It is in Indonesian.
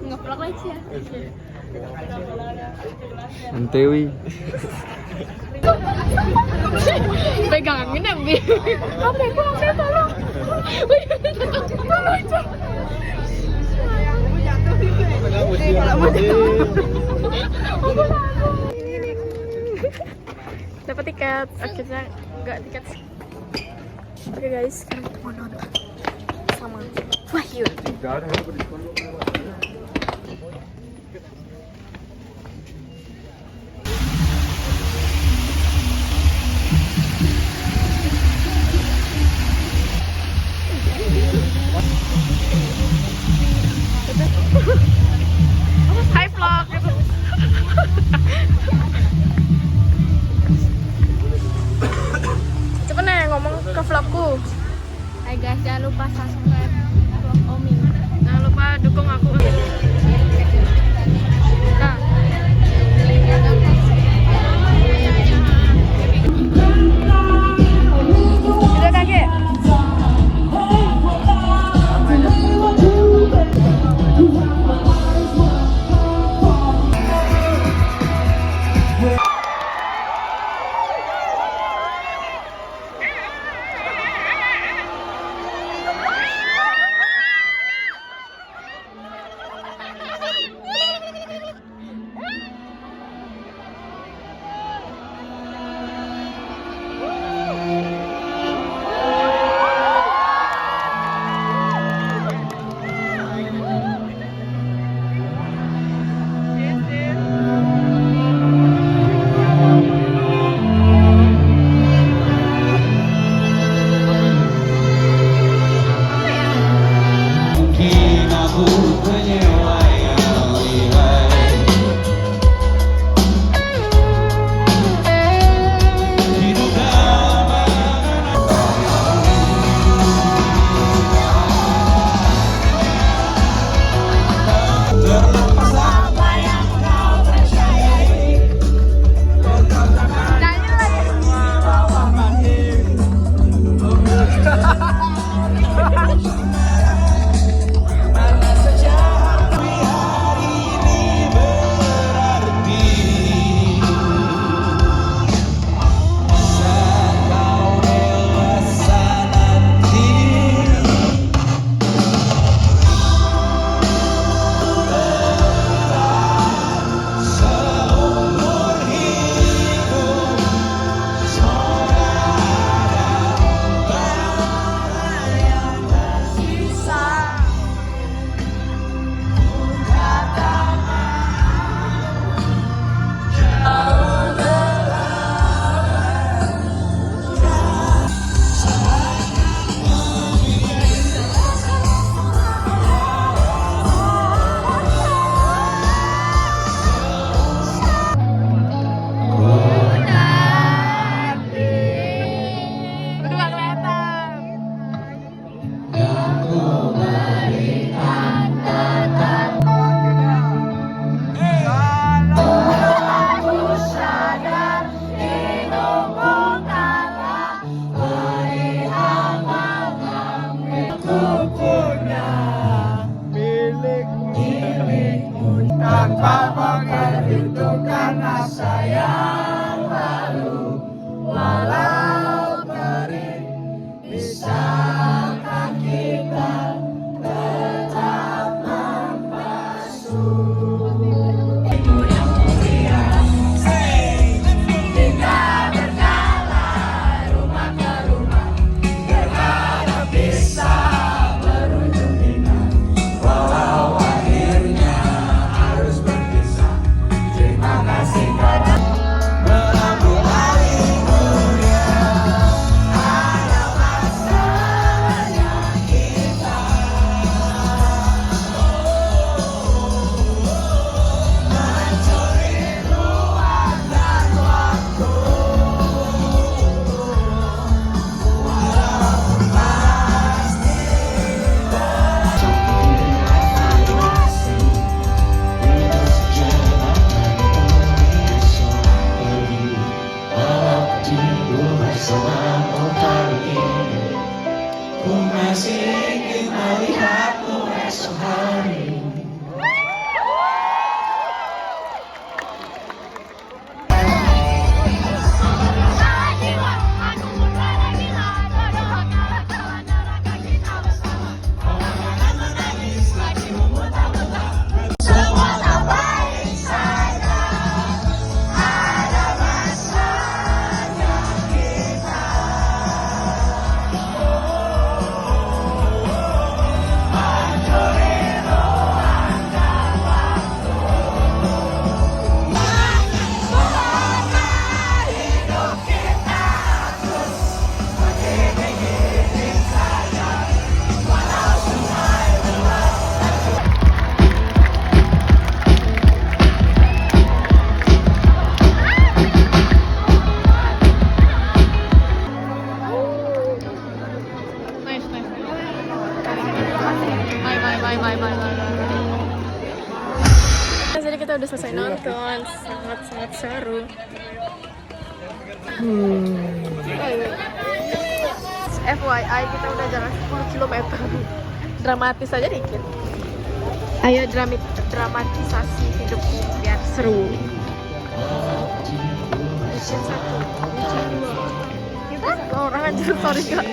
Ngeplak lagi ya. Antewi. Pegangin ya, Bi. Apa aku langsung tolong. Dapat tiket, akhirnya nggak tiket. Oke guys, sekarang kita mau nonton sama Wahyu. Hai vlog. Coba nih ngomong ke vlogku. Hai guys, jangan lupa subscribe vlog Omi. Jangan lupa dukung aku. Nah. Udah kakek. tanpa memperhitungkan asa yang lalu, walau perih bisakah kita tetap membasuh. Kita berjalan rumah ke rumah, berharap bisa berujung indah, walau akhirnya harus berpisah. Terima kasih karena mengambil alih dunia, hanya masalahnya kita mencuri ruang dan waktu. Walaupun pasti Waktu bersama kali ini Ku masih ingin melihatmu esok hari. Semua tak baik saja, ada masanya kita. Mencuri ruang dan waktu. Semoga hidup kita terus begini-gini saja, walau semua lelah. Nice, nice. Bye. Jadi kita udah selesai nonton, sangat seru. FYI kita udah jalan 10 km. Dramatis aja dikit. Ayo dramatisasi hidupku biar seru. Mission 1, Mission 2. Kita orang anjir, sorry kak.